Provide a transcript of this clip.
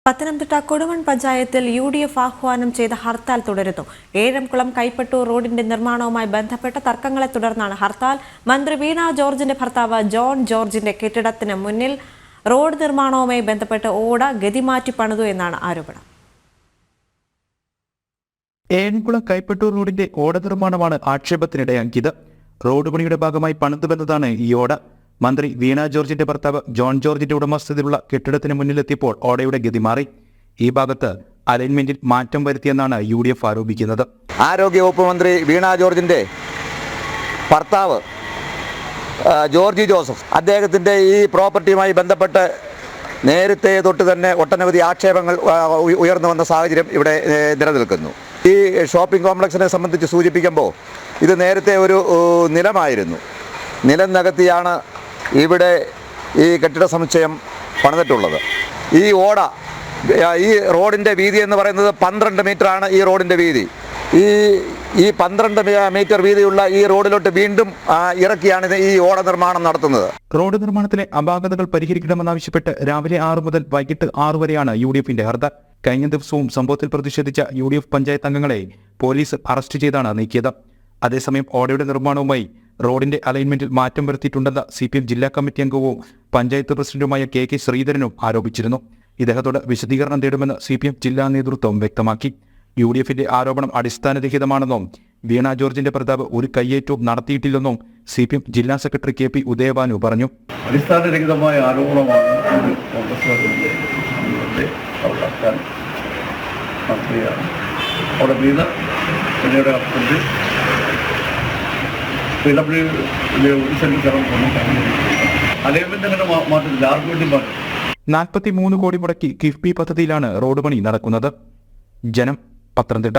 പത്തനംതിട്ട കൊടുമൺ പഞ്ചായത്തിൽ UDF ആഹ്വാനം ചെയ്ത ഹർത്താൽ തുടരുന്നു. ഏഴംകുളം കൈപ്പട്ടൂർ റോഡിന്റെ നിർമ്മാണവുമായി ബന്ധപ്പെട്ട തർക്കങ്ങളെ തുടർന്നാണ് ഹർത്താൽ. മന്ത്രി വീണ ജോർജിന്റെ ഭർത്താവ് ജോൺ ജോർജിന്റെ കെട്ടിടത്തിന് മുന്നിൽ റോഡ് നിർമ്മാണവുമായി ബന്ധപ്പെട്ട് ഓട ഗതിമാറ്റി പണിതു എന്നാണ് ആരോപണം. ഏഴംകുളം കൈപ്പട്ടൂർ റോഡിന്റെ ഓട നിർമ്മാണമാണ് ആക്ഷേപത്തിനിടയാക്കിയത്. റോഡ് പണിയുടെ ഭാഗമായി പണിതുവെന്നതാണ് ഈ ഓട. മന്ത്രി വീണ ജോർജിന്റെ ഭർത്താവ് ജോൺ ജോർജിന്റെ ഉടമസ്ഥതയിലുള്ള കെട്ടിടത്തിന് മുന്നിലെത്തിയപ്പോൾ ഓടയുടെ ഗതി മാറി. ഈ ഭാഗത്ത് അലൈൻമെന്റിൽ മാറ്റം വരുത്തിയെന്നാണ് UDF ആരോപിക്കുന്നത്. ആരോഗ്യവകുപ്പ് മന്ത്രി വീണ ജോർജിന്റെ ഭർത്താവ് ജോർജി ജോസഫ് അദ്ദേഹത്തിന്റെ ഈ പ്രോപ്പർട്ടിയുമായി ബന്ധപ്പെട്ട് നേരത്തെ തൊട്ട് തന്നെ ഒട്ടനവധി ആക്ഷേപങ്ങൾ ഉയർന്നു വന്ന സാഹചര്യം ഇവിടെ നിലനിൽക്കുന്നു. ഈ ഷോപ്പിംഗ് കോംപ്ലക്സിനെ സംബന്ധിച്ച് സൂചിപ്പിക്കുമ്പോൾ ഇത് നേരത്തെ ഒരു നിലമായിരുന്നു. നിലം നികത്തിയാണ് ഇവിടെ ഈ കെട്ടിട സമുച്ചയം പണിതിട്ടുള്ളത്. ഈ ഓട, ഈ റോഡിൻ്റെ വീതി എന്ന് പറയുന്നത് 12 മീറ്ററാണ്. ഈ റോഡിൻ്റെ വീതി ഈ 12 മീറ്റർ വീതിയുള്ള ഈ റോഡിലോട്ട് വീണ്ടും ഇറക്കിയാണ് ഈ ഓട നിർമ്മാണം നടത്തുന്നത്. റോഡ് നിർമ്മാണത്തിലെ അപാകതകൾ പരിഹരിക്കണമെന്നാവശ്യപ്പെട്ട് രാവിലെ 6 മുതൽ വൈകിട്ട് 6 വരെയാണ് UDFന്റെ ഹർത്താൽ. കഴിഞ്ഞ ദിവസവും സംഭവത്തിൽ പ്രതിഷേധിച്ച UDF പഞ്ചായത്ത് അംഗങ്ങളെ പോലീസ് അറസ്റ്റ് ചെയ്താണ് നീക്കിയത്. അതേസമയം ഓടയുടെ നിർമ്മാണവുമായി റോഡിന്റെ അലൈൻമെന്റിൽ മാറ്റം വരുത്തിയിട്ടുണ്ടെന്ന് CPM ജില്ലാ കമ്മിറ്റി അംഗവും പഞ്ചായത്ത് പ്രസിഡന്റുമായ KK ശ്രീധരനും ആരോപിച്ചിരുന്നു. ഇദ്ദേഹത്തോട് വിശദീകരണം തേടുമെന്ന് CPM ജില്ലാ നേതൃത്വം വ്യക്തമാക്കി. UDFന്റെ ആരോപണം അടിസ്ഥാനരഹിതമാണെന്നും വീണ ജോർജിന്റെ ഭർത്താവ് ഒരു കയ്യേറ്റവും നടത്തിയിട്ടില്ലെന്നും CPM ജില്ലാ സെക്രട്ടറി KP ഉദയഭാനു പറഞ്ഞു. അടിസ്ഥാനരഹിതമായ ആരോപണമാണ് അവിടെ വീണ പിന്നീട് അലൈൻമെന്റ് അങ്ങനെ മാറ്റില്ല. ആർക്കു വേണ്ടി മാറ്റും? 43 കോടി മുടക്കി കിഫ്ബി പദ്ധതിയിലാണ് റോഡ് പണി നടക്കുന്നത്. ജനം, പത്തനംതിട്ട.